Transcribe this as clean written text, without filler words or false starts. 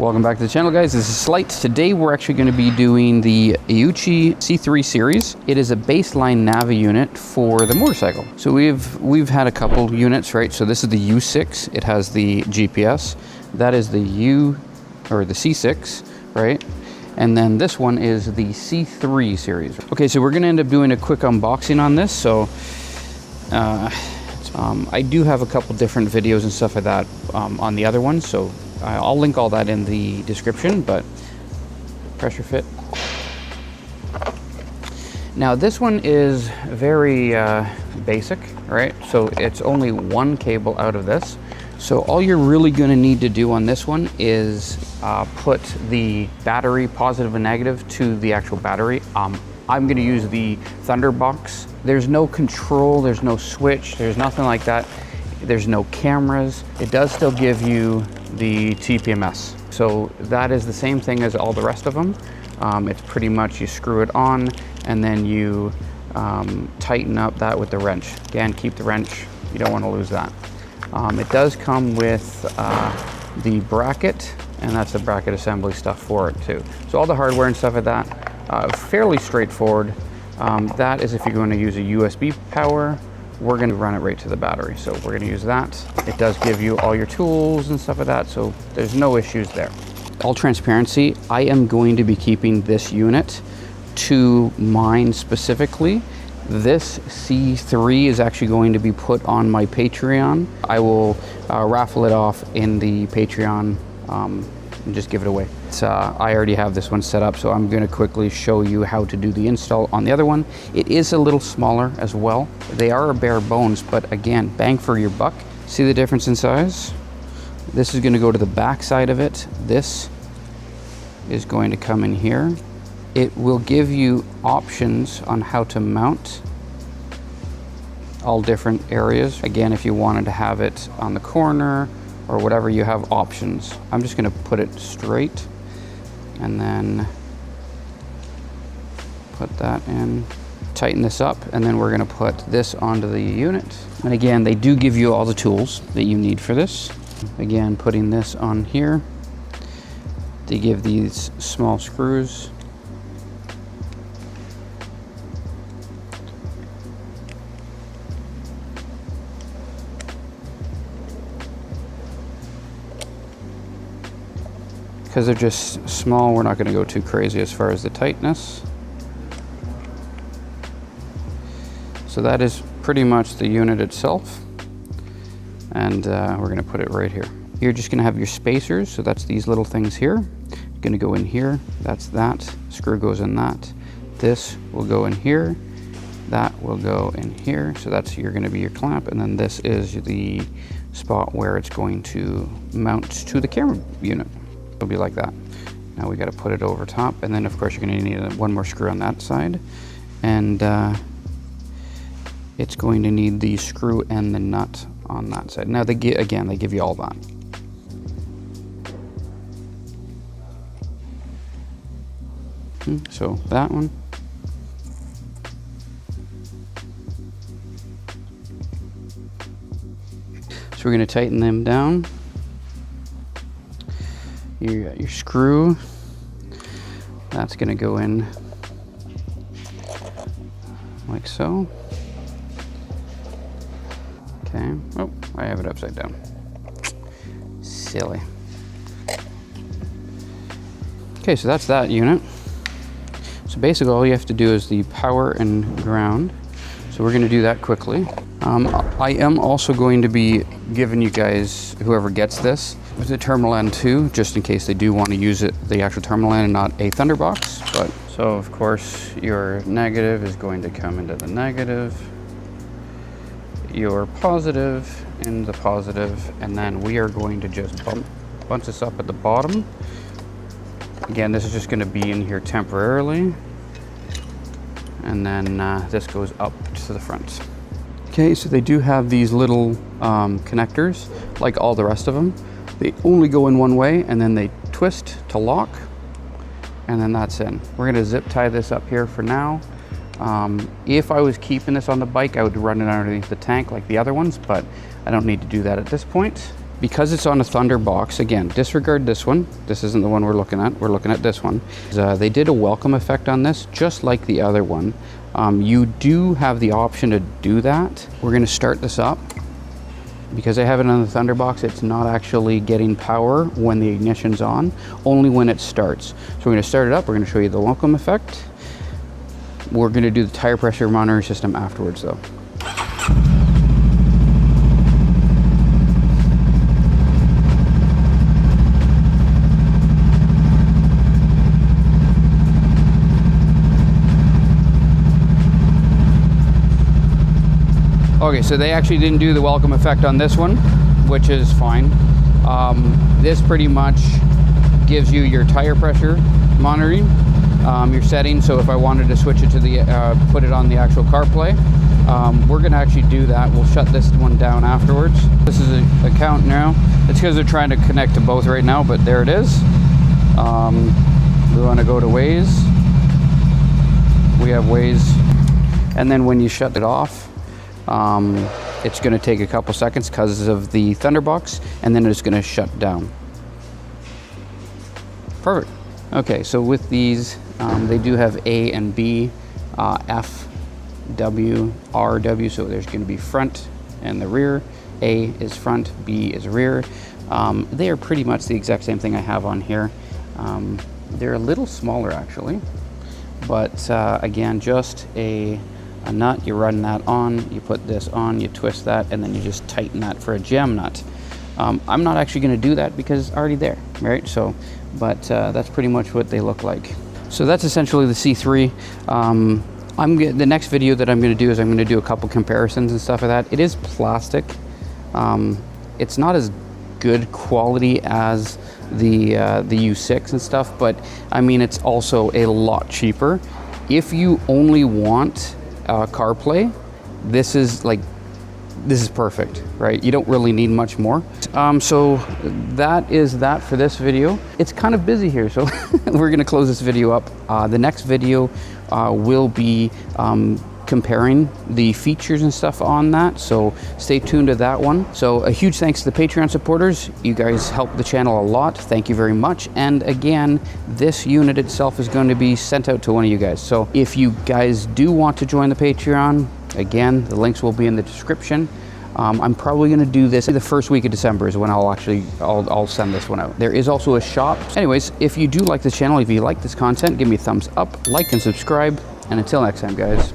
Welcome back to the channel, guys. This is Slight. Today we're actually going to be doing the AOOCCI C3 series. It is a baseline Navi unit for the motorcycle. So we've had a couple units, right? So this is the U6. It has the GPS. That is the C6, right? And then this one is the C3 series. Okay, so we're going to end up doing a quick unboxing on this. So I do have a couple different videos and stuff like that on the other one, so I'll link all that in the description. But pressure fit. Now this one is very basic, right? So it's only one cable out of this. So all you're really going to need to do on this one is put the battery positive and negative to the actual battery. I'm going to use the Thunderbox. There's no control, there's no switch, there's nothing like that. There's no cameras. It does still give you the TPMS. So that is the same thing as all the rest of them. It's pretty much you screw it on and then you tighten up that with the wrench. Again, keep the wrench, you don't want to lose that. It does come with the bracket, and that's the bracket assembly stuff for it too. So all the hardware and stuff like that, fairly straightforward. That is if you're going to use a USB power. We're going to run it right to the battery, so we're going to use that. It does give you all your tools and stuff like that, so there's no issues there. All transparency, I am going to be keeping this unit to mine specifically. This C3 is actually going to be put on my Patreon. I will raffle it off in the Patreon and just give it away. I already have this one set up, so I'm going to quickly show you how to do the install on the other one. It is a little smaller as well. They are a bare bones, but again, bang for your buck. See the difference in size? This is going to go to the back side of it. This is going to come in here. It will give you options on how to mount all different areas. Again, if you wanted to have it on the corner or whatever, you have options. I'm just going to put it straight and then put that in, tighten this up, and then we're going to put this onto the unit. And again, they do give you all the tools that you need for this. Again, putting this on here, they give these small screws. Because they're just small, we're not going to go too crazy as far as the tightness. So that is pretty much the unit itself. And we're going to put it right here. You're just going to have your spacers, so that's these little things here. You're going to go in here, that's that. Screw goes in that. This will go in here. That will go in here. So that's going to be your clamp. And then this is the spot where it's going to mount to the camera unit. It'll be like that. Now we got to put it over top, and then of course you're going to need one more screw on that side, and it's going to need the screw and the nut on that side. Now they give you all that. So that one. So we're going to tighten them down. You got your screw. That's going to go in like so. Okay. Oh, I have it upside down. Silly. Okay, so that's that unit. So basically all you have to do is the power and ground. So we're going to do that quickly. I am also going to be giving you guys, whoever gets this, with the terminal end too, just in case they do want to use it, the actual terminal end and not a Thunderbox. But so of course your negative is going to come into the negative, your positive in the positive, and then we are going to just bunch this up at the bottom. Again, this is just going to be in here temporarily, and then this goes up to the front. Okay, so they do have these little connectors, like all the rest of them. They only go in one way, and then they twist to lock, and then that's in. We're going to zip tie this up here for now. If I was keeping this on the bike, I would run it underneath the tank like the other ones, but I don't need to do that at this point. because it's on a Thunder box, again, disregard this one. This isn't the one we're looking at. We're looking at this one. They did a welcome effect on this, just like the other one. You do have the option to do that. We're gonna start this up. Because I have it on the Thunder box, it's not actually getting power when the ignition's on, only when it starts. So we're gonna start it up, we're gonna show you the welcome effect. We're gonna do the tire pressure monitoring system afterwards though. Okay, so they actually didn't do the welcome effect on this one, which is fine. This pretty much gives you your tire pressure monitoring, your settings. So if I wanted to switch it to the, put it on the actual CarPlay, we're gonna actually do that. We'll shut this one down afterwards. This is a count now. It's because they're trying to connect to both right now, but there it is. We wanna go to Waze. We have Waze. And then when you shut it off, it's going to take a couple seconds because of the Thunderbox, and then it's going to shut down. Perfect. Okay, so with these, they do have A and B, F, W, R, W, so there's going to be front and the rear. A is front, B is rear. They are pretty much the exact same thing I have on here. They're a little smaller actually, but again, just a nut. You run that on, you put this on, you twist that, and then you just tighten that for a jam nut. I'm not actually going to do that because it's already there, right? So, but that's pretty much what they look like. So that's essentially the C3. The next video that I'm going to do is I'm going to do a couple comparisons and stuff like that. It is plastic. It's not as good quality as the AOOCCI and stuff, but I mean, it's also a lot cheaper. If you only want CarPlay, this is perfect, right? You don't really need much more. So that is that for this video. It's kind of busy here, so we're gonna close this video up. The next video will be comparing the features and stuff on that, so stay tuned to that one. So a huge thanks to the Patreon supporters. You guys help the channel a lot. Thank you very much. And again, this unit itself is going to be sent out to one of you guys. So if you guys do want to join the Patreon, again, the links will be in the description. I'm probably going to do this the first week of December is when I'll send this one out. There is also a shop. Anyways, if you do like this channel, if you like this content, give me a thumbs up, like and subscribe, and until next time, guys.